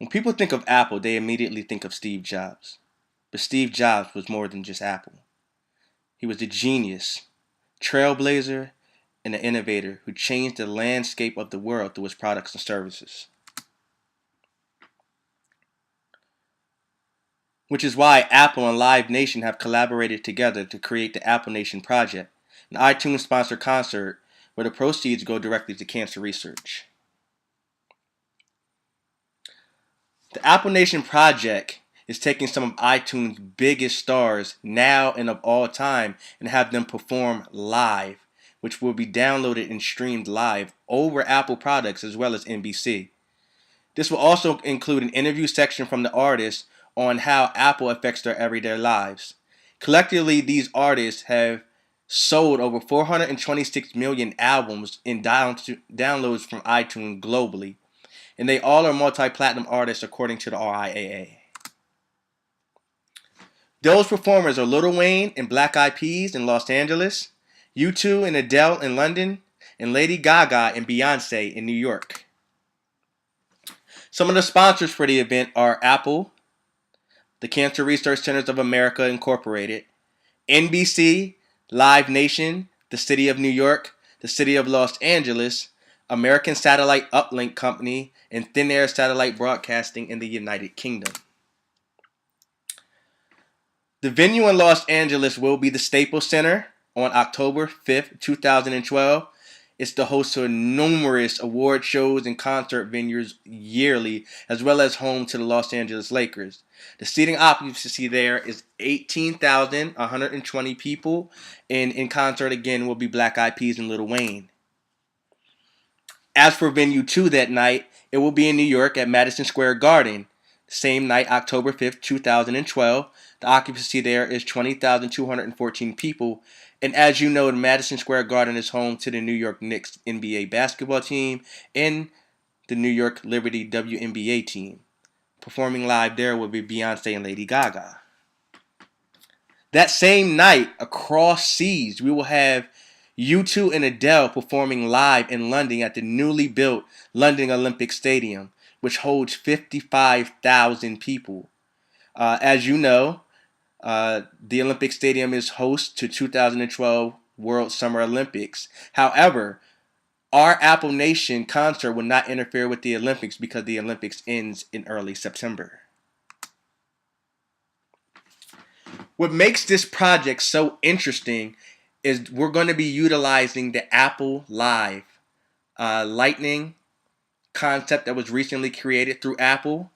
When people think of Apple, they immediately think of Steve Jobs. But Steve Jobs was more than just Apple. He was the genius, trailblazer, and an innovator who changed the landscape of the world through his products and services. Which is why Apple and Live Nation have collaborated together to create the AppleNation project, an iTunes sponsored concert where the proceeds go directly to cancer research. The AppleNation project is taking some of iTunes' biggest stars now and of all time and have them perform live, which will be downloaded and streamed live over Apple products as well as NBC. This will also include an interview section from the artists on how Apple affects their everyday lives. Collectively, these artists have sold over 426 million albums in downloads from iTunes globally, and they all are multi-platinum artists according to the RIAA. Those performers are Lil Wayne and Black Eyed Peas in Los Angeles, U2 and Adele in London, and Lady Gaga and Beyonce in New York. Some of the sponsors for the event are Apple, the Cancer Research Centers of America Incorporated, NBC, Live Nation, the City of New York, the City of Los Angeles, American Satellite Uplink Company, and Thin Air Satellite Broadcasting in the United Kingdom. The venue in Los Angeles will be the Staples Center on October 5th, 2012. It's the host to numerous award shows and concert venues yearly, as well as home to the Los Angeles Lakers. The seating occupancy there is 18,120 people, and in concert again will be Black Eyed Peas and Lil Wayne. As for venue 2 that night, it will be in New York at Madison Square Garden. Same night, October 5th, 2012. The occupancy there is 20,214 people. And as you know, the Madison Square Garden is home to the New York Knicks NBA basketball team and the New York Liberty WNBA team. Performing live there will be Beyonce and Lady Gaga. That same night, across seas, we will have U2 and Adele performing live in London at the newly built London Olympic Stadium, which holds 55,000 people. As you know, the Olympic Stadium is host to 2012 World Summer Olympics. However, our AppleNation concert will not interfere with the Olympics because the Olympics ends in early September. What makes this project so interesting is we're going to be utilizing the Apple Live Lightning concept that was recently created through Apple.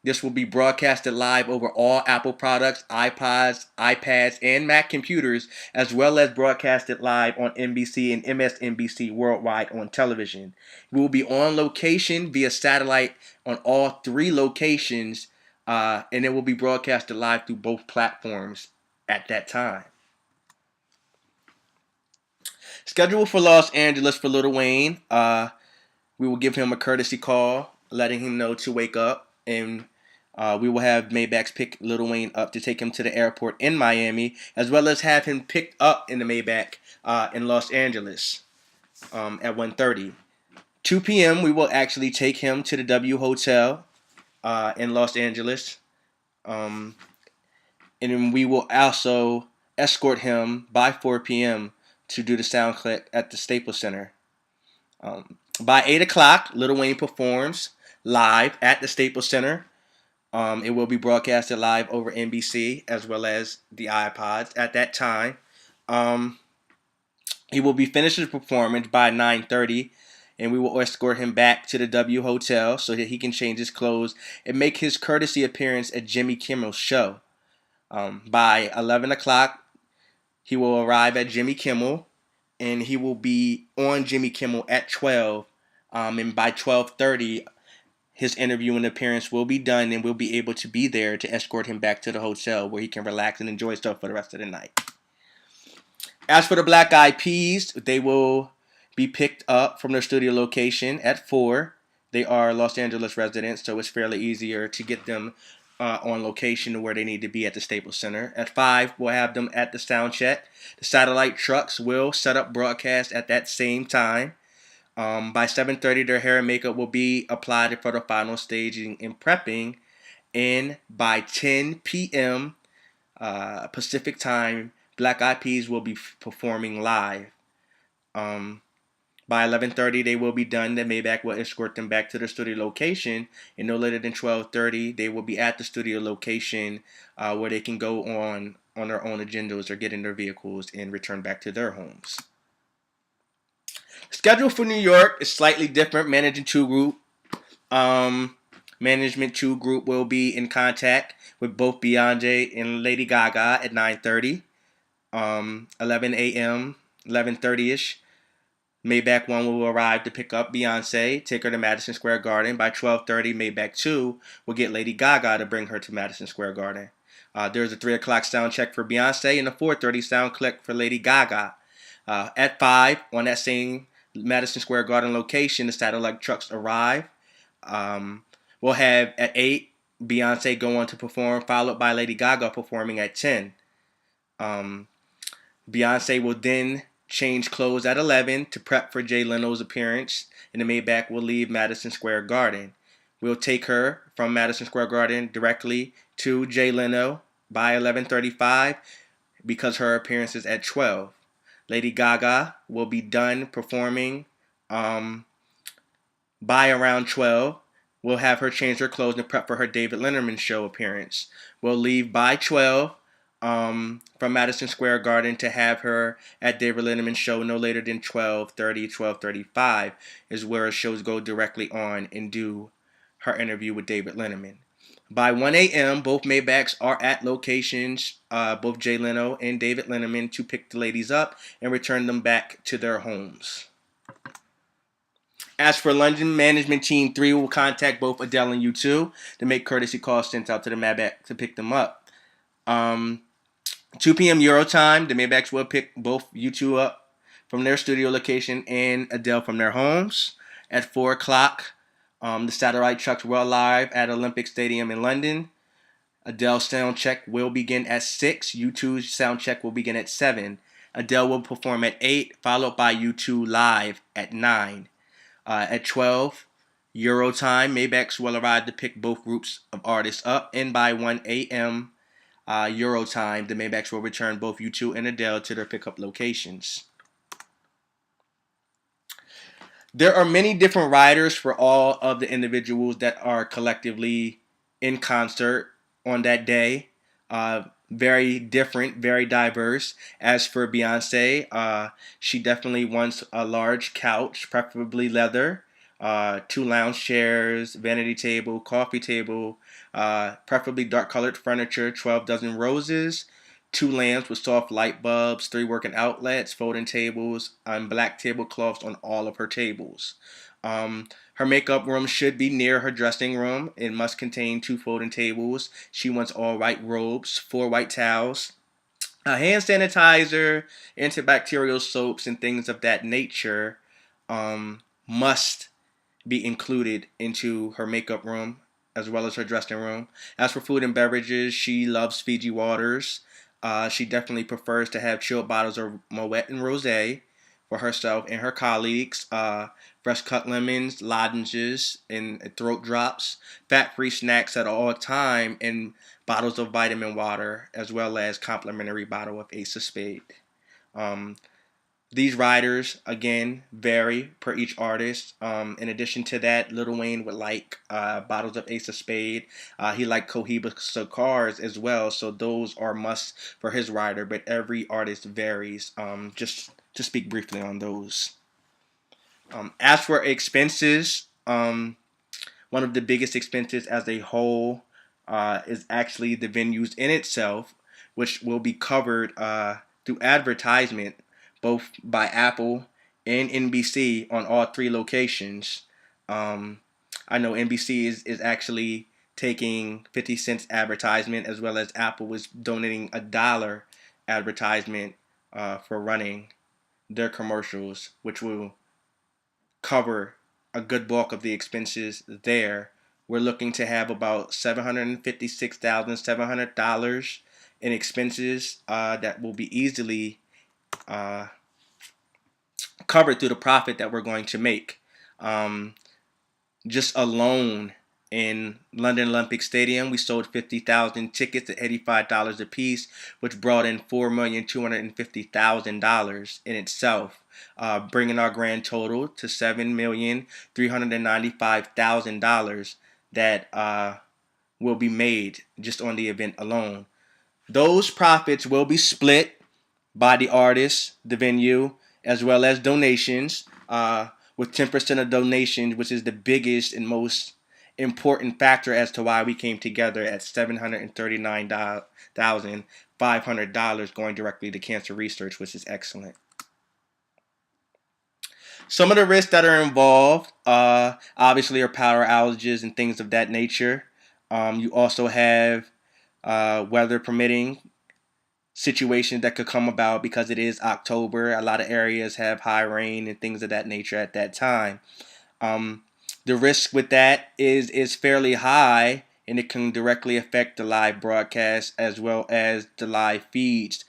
This will be broadcasted live over all Apple products, iPods, iPads, and Mac computers, as well as broadcasted live on NBC and MSNBC worldwide on television. We will be on location via satellite on all 3 locations, and it will be broadcasted live through both platforms at that time. Scheduled for Los Angeles for Lil Wayne. We will give him a courtesy call, letting him know to wake up, and we will have Maybachs pick Lil Wayne up to take him to the airport in Miami, as well as have him picked up in the Maybach in Los Angeles at 1:30. 2 p.m. we will actually take him to the W Hotel in Los Angeles, and then we will also escort him by 4 p.m. to do the sound clip at the Staples Center. By 8 o'clock, Lil Wayne performs live at the Staples Center. It will be broadcasted live over NBC as well as the iPods at that time. He will be finished his performance by 9:30, and we will escort him back to the W Hotel so that he can change his clothes and make his courtesy appearance at Jimmy Kimmel's show. By 11 o'clock, he will arrive at Jimmy Kimmel, and he will be on Jimmy Kimmel at 12. And by 12:30, his interview and appearance will be done, and we'll be able to be there to escort him back to the hotel where he can relax and enjoy himself for the rest of the night. As for the Black Eyed Peas, they will be picked up from their studio location at 4. They are Los Angeles residents, so it's fairly easier to get them on location where they need to be at the Staples Center. At 5, we'll have them at the sound check. The satellite trucks will set up broadcast at that same time. By 7:30, their hair and makeup will be applied for the final staging and prepping. And by 10 p.m. Pacific time, Black Eyed Peas will be performing live. Um, by 11:30, they will be done. The Maybach will escort them back to the studio location, and no later than 12:30, they will be at the studio location where they can go on their own agendas or get in their vehicles and return back to their homes. Schedule for New York is slightly different. Um, Management 2 group will be in contact with both Beyonce and Lady Gaga at 9:30, 11 a.m., 11:30ish. Maybach 1 will arrive to pick up Beyonce, take her to Madison Square Garden. By 12:30, Maybach 2 will get Lady Gaga to bring her to Madison Square Garden. There's a 3 o'clock sound check for Beyonce and a 4:30 sound check for Lady Gaga. At 5, on that same Madison Square Garden location, the satellite trucks arrive. We'll have at 8, Beyonce go on to perform, followed by Lady Gaga performing at 10. Beyonce will then change clothes at 11 to prep for Jay Leno's appearance, and the Maybach will leave Madison Square Garden. We'll take her from Madison Square Garden directly to Jay Leno by 11:35 because her appearance is at 12. Lady Gaga will be done performing by around 12. We'll have her change her clothes and prep for her David Letterman show appearance. We'll leave by 12 from Madison Square Garden to have her at David Letterman show no later than 12:30, 12:35 is where shows go directly on and do her interview with David Letterman. By 1 a.m., both Maybachs are at locations, both Jay Leno and David Letterman, to pick the ladies up and return them back to their homes. As for London, Management Team 3 will contact both Adele and U2 to make courtesy calls sent out to the Maybach to pick them up. 2 p.m. Euro time, the Maybachs will pick both U2 up from their studio location and Adele from their homes. At 4 o'clock, the satellite trucks will arrive at Olympic Stadium in London. Adele's sound check will begin at 6. U2's sound check will begin at 7. Adele will perform at 8, followed by U2 live at 9. At 12 Euro time, Maybachs will arrive to pick both groups of artists up, and by 1 a.m. Euro time, the Maybachs will return both U2 and Adele to their pickup locations. There are many different riders for all of the individuals that are collectively in concert on that day. Very different, very diverse. As for Beyonce, she definitely wants a large couch, preferably leather, 2 lounge chairs, vanity table, coffee table, preferably dark-colored furniture, 12 dozen roses, 2 lamps with soft light bulbs, 3 working outlets, folding tables, and black tablecloths on all of her tables. Her makeup room should be near her dressing room. It must contain 2 folding tables. She wants all white robes, 4 white towels, a hand sanitizer, antibacterial soaps, and things of that nature must be included into her makeup room as well as her dressing room. As for food and beverages, she loves Fiji waters. She definitely prefers to have chilled bottles of Moet and Rosé for herself and her colleagues. Fresh cut lemons, lozenges, and throat drops, fat-free snacks at all time, and bottles of vitamin water, as well as complimentary bottle of Ace of Spade. These riders, again, vary per each artist. In addition to that, Lil Wayne would like bottles of Ace of Spade. He liked Cohiba cigars as well, so those are must for his rider, but every artist varies. Just to speak briefly on those. As for expenses, one of the biggest expenses as a whole is actually the venues in itself, which will be covered through advertisement, both by Apple and NBC on all 3 locations. I know NBC is actually taking 50 cents advertisement, as well as Apple is donating $1 advertisement for running their commercials, which will cover a good bulk of the expenses there. We're looking to have about $756,700 in expenses that will be easily covered through the profit that we're going to make. Um, just alone in London Olympic Stadium, we sold 50,000 tickets at $85 a piece, which brought in $4,250,000 in itself, bringing our grand total to $7,395,000 that will be made just on the event alone. Those profits will be split by the artist, the venue, as well as donations, with 10% of donations, which is the biggest and most important factor as to why we came together at $739,500 going directly to cancer research, which is excellent. Some of the risks that are involved, obviously, are power outages and things of that nature. You also have weather permitting situations that could come about because it is October. A lot of areas have high rain and things of that nature at that time. Um, the risk with that is fairly high, and it can directly affect the live broadcast as well as the live feeds,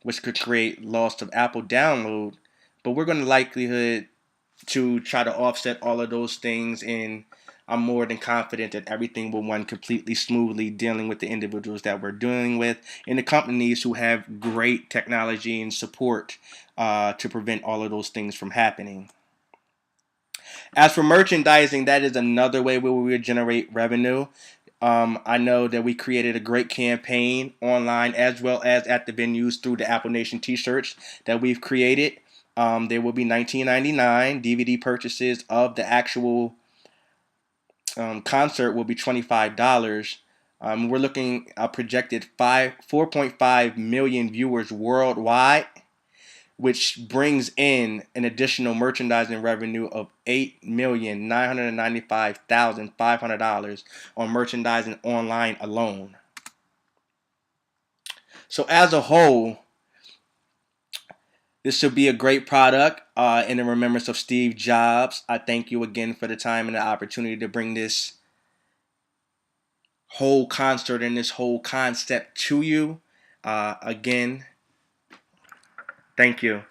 which could create loss of Apple download. But we're going to likelihood to try to offset all of those things, and I'm more than confident that everything will run completely smoothly, dealing with the individuals that we're dealing with and the companies who have great technology and support to prevent all of those things from happening. As for merchandising, that is another way where we would generate revenue. I know that we created a great campaign online as well as at the venues through the AppleNation t-shirts that we've created. There will be $19.99. DVD purchases of the actual concert will be $25. We're looking at projected 4.5 million viewers worldwide, which brings in an additional merchandising revenue of $8,995,500 on merchandising online alone. So as a whole, this should be a great product in remembrance of Steve Jobs. I thank you again for the time and the opportunity to bring this whole concert and this whole concept to you. Again, thank you.